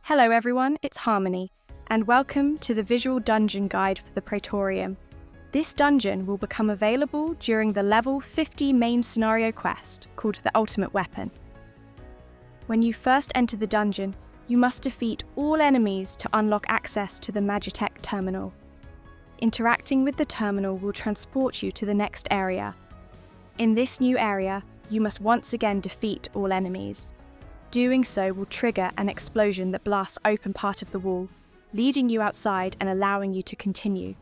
Hello everyone, it's Harmony, and welcome to the visual dungeon guide for the Praetorium. This dungeon will become available during the level 50 main scenario quest called the Ultimate Weapon. When you first enter the dungeon, you must defeat all enemies to unlock access to the Magitek terminal. Interacting with the terminal will transport you to the next area. In this new area, you must once again defeat all enemies. Doing so will trigger an explosion that blasts open part of the wall, leading you outside and allowing you to continue.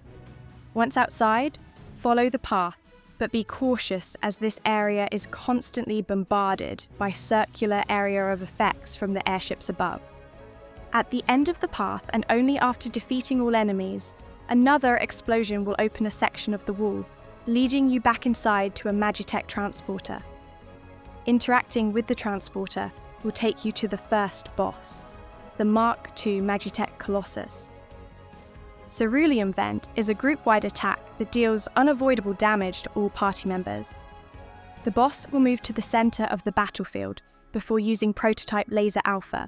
Once outside, follow the path, but be cautious as this area is constantly bombarded by circular area of effects from the airships above. At the end of the path, and only after defeating all enemies, another explosion will open a section of the wall, leading you back inside to a Magitek transporter. Interacting with the transporter will take you to the first boss, the Mark II Magitek Colossus. Cerulean Vent is a group-wide attack that deals unavoidable damage to all party members. The boss will move to the centre of the battlefield before using Prototype Laser Alpha.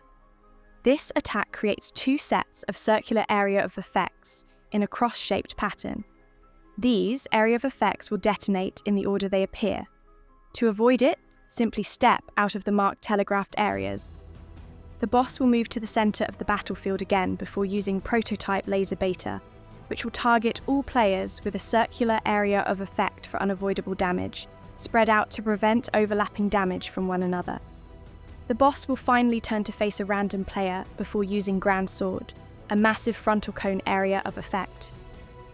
This attack creates two sets of circular area of effects in a cross-shaped pattern. These area of effects will detonate in the order they appear. To avoid it, simply step out of the marked telegraphed areas. The boss will move to the centre of the battlefield again before using Prototype Laser Beta, which will target all players with a circular area of effect for unavoidable damage, spread out to prevent overlapping damage from one another. The boss will finally turn to face a random player before using Grand Sword, a massive frontal cone area of effect.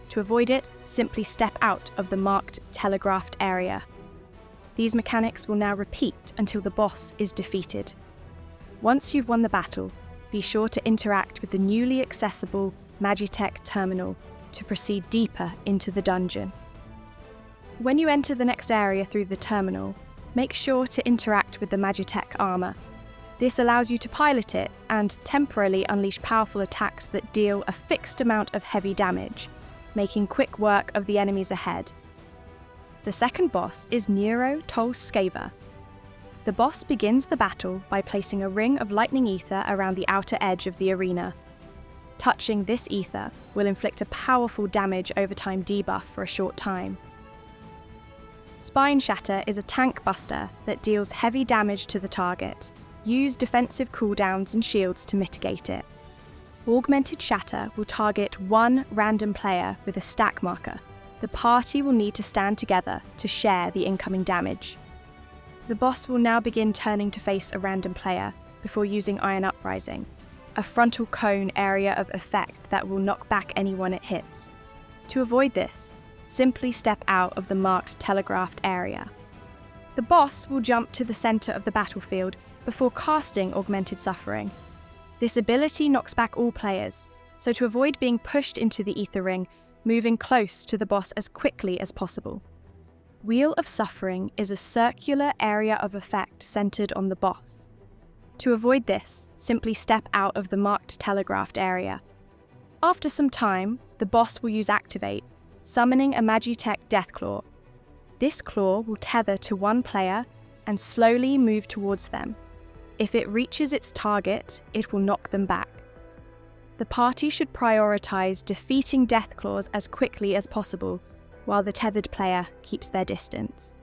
To avoid it, simply step out of the marked telegraphed area. These mechanics will now repeat until the boss is defeated. Once you've won the battle, be sure to interact with the newly accessible Magitek terminal to proceed deeper into the dungeon. When you enter the next area through the terminal, make sure to interact with the Magitek armor. This allows you to pilot it and temporarily unleash powerful attacks that deal a fixed amount of heavy damage, making quick work of the enemies ahead. The second boss is Nero Scaeva. The boss begins the battle by placing a ring of lightning ether around the outer edge of the arena. Touching this ether will inflict a powerful damage over time debuff for a short time. Spine Shatter is a tank buster that deals heavy damage to the target. Use defensive cooldowns and shields to mitigate it. Augmented Shatter will target one random player with a stack marker. The party will need to stand together to share the incoming damage. The boss will now begin turning to face a random player before using Iron Uprising, a frontal cone area of effect that will knock back anyone it hits. To avoid this, simply step out of the marked telegraphed area. The boss will jump to the centre of the battlefield before casting Augmented Suffering. This ability knocks back all players, so to avoid being pushed into the ether ring, moving close to the boss as quickly as possible. Wheel of Suffering is a circular area of effect centered on the boss. To avoid this, simply step out of the marked telegraphed area. After some time, the boss will use Activate, summoning a Magitek Deathclaw. This claw will tether to one player and slowly move towards them. If it reaches its target, it will knock them back. The party should prioritise defeating Deathclaws as quickly as possible, while the tethered player keeps their distance.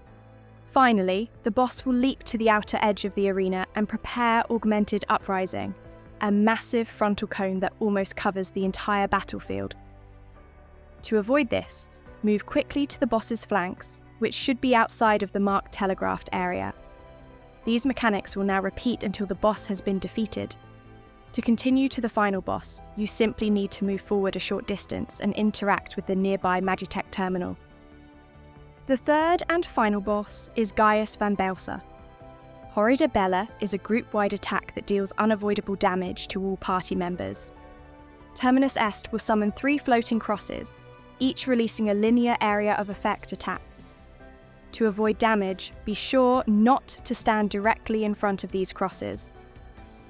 Finally, the boss will leap to the outer edge of the arena and prepare Augmented Uprising, a massive frontal cone that almost covers the entire battlefield. To avoid this, move quickly to the boss's flanks, which should be outside of the marked telegraphed area. These mechanics will now repeat until the boss has been defeated. To continue to the final boss, you simply need to move forward a short distance and interact with the nearby Magitek terminal. The third and final boss is Gaius van Baelsar. Horrida Bella is a group-wide attack that deals unavoidable damage to all party members. Terminus Est will summon 3 floating crosses, each releasing a linear area of effect attack. To avoid damage, be sure not to stand directly in front of these crosses.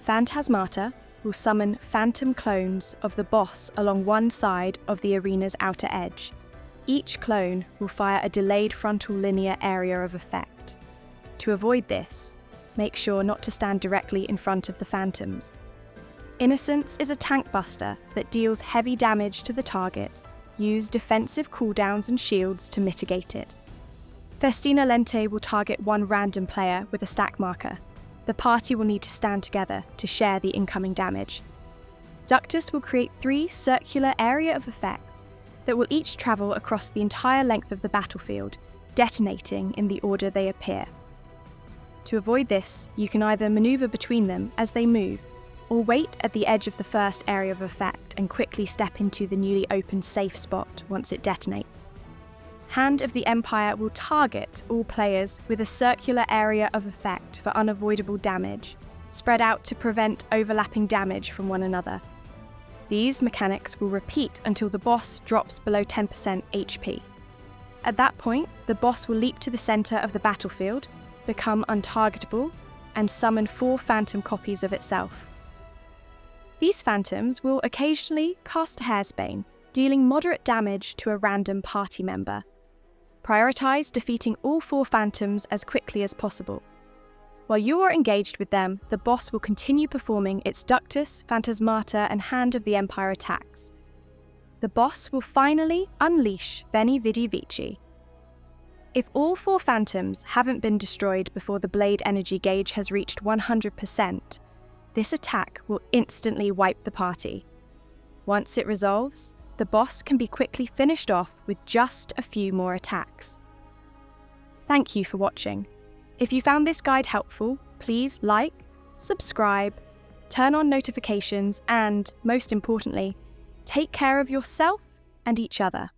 Phantasmata will summon phantom clones of the boss along one side of the arena's outer edge. Each clone will fire a delayed frontal linear area of effect. To avoid this, make sure not to stand directly in front of the phantoms. Innocence is a tank buster that deals heavy damage to the target. Use defensive cooldowns and shields to mitigate it. Festina Lente will target one random player with a stack marker. The party will need to stand together to share the incoming damage. Ductus will create 3 circular area of effects that will each travel across the entire length of the battlefield, detonating in the order they appear. To avoid this, you can either maneuver between them as they move, or wait at the edge of the first area of effect and quickly step into the newly opened safe spot once it detonates. Hand of the Empire will target all players with a circular area of effect for unavoidable damage, spread out to prevent overlapping damage from one another. These mechanics will repeat until the boss drops below 10% HP. At that point, the boss will leap to the centre of the battlefield, become untargetable, and summon 4 phantom copies of itself. These phantoms will occasionally cast Hairsbane, dealing moderate damage to a random party member. Prioritise defeating all 4 phantoms as quickly as possible. While you are engaged with them, the boss will continue performing its Ductus, Phantasmata and Hand of the Empire attacks. The boss will finally unleash Veni Vidi Vici. If all 4 phantoms haven't been destroyed before the blade energy gauge has reached 100%, this attack will instantly wipe the party. Once it resolves, the boss can be quickly finished off with just a few more attacks. Thank you for watching. If you found this guide helpful, please like, subscribe, turn on notifications, and, most importantly, take care of yourself and each other.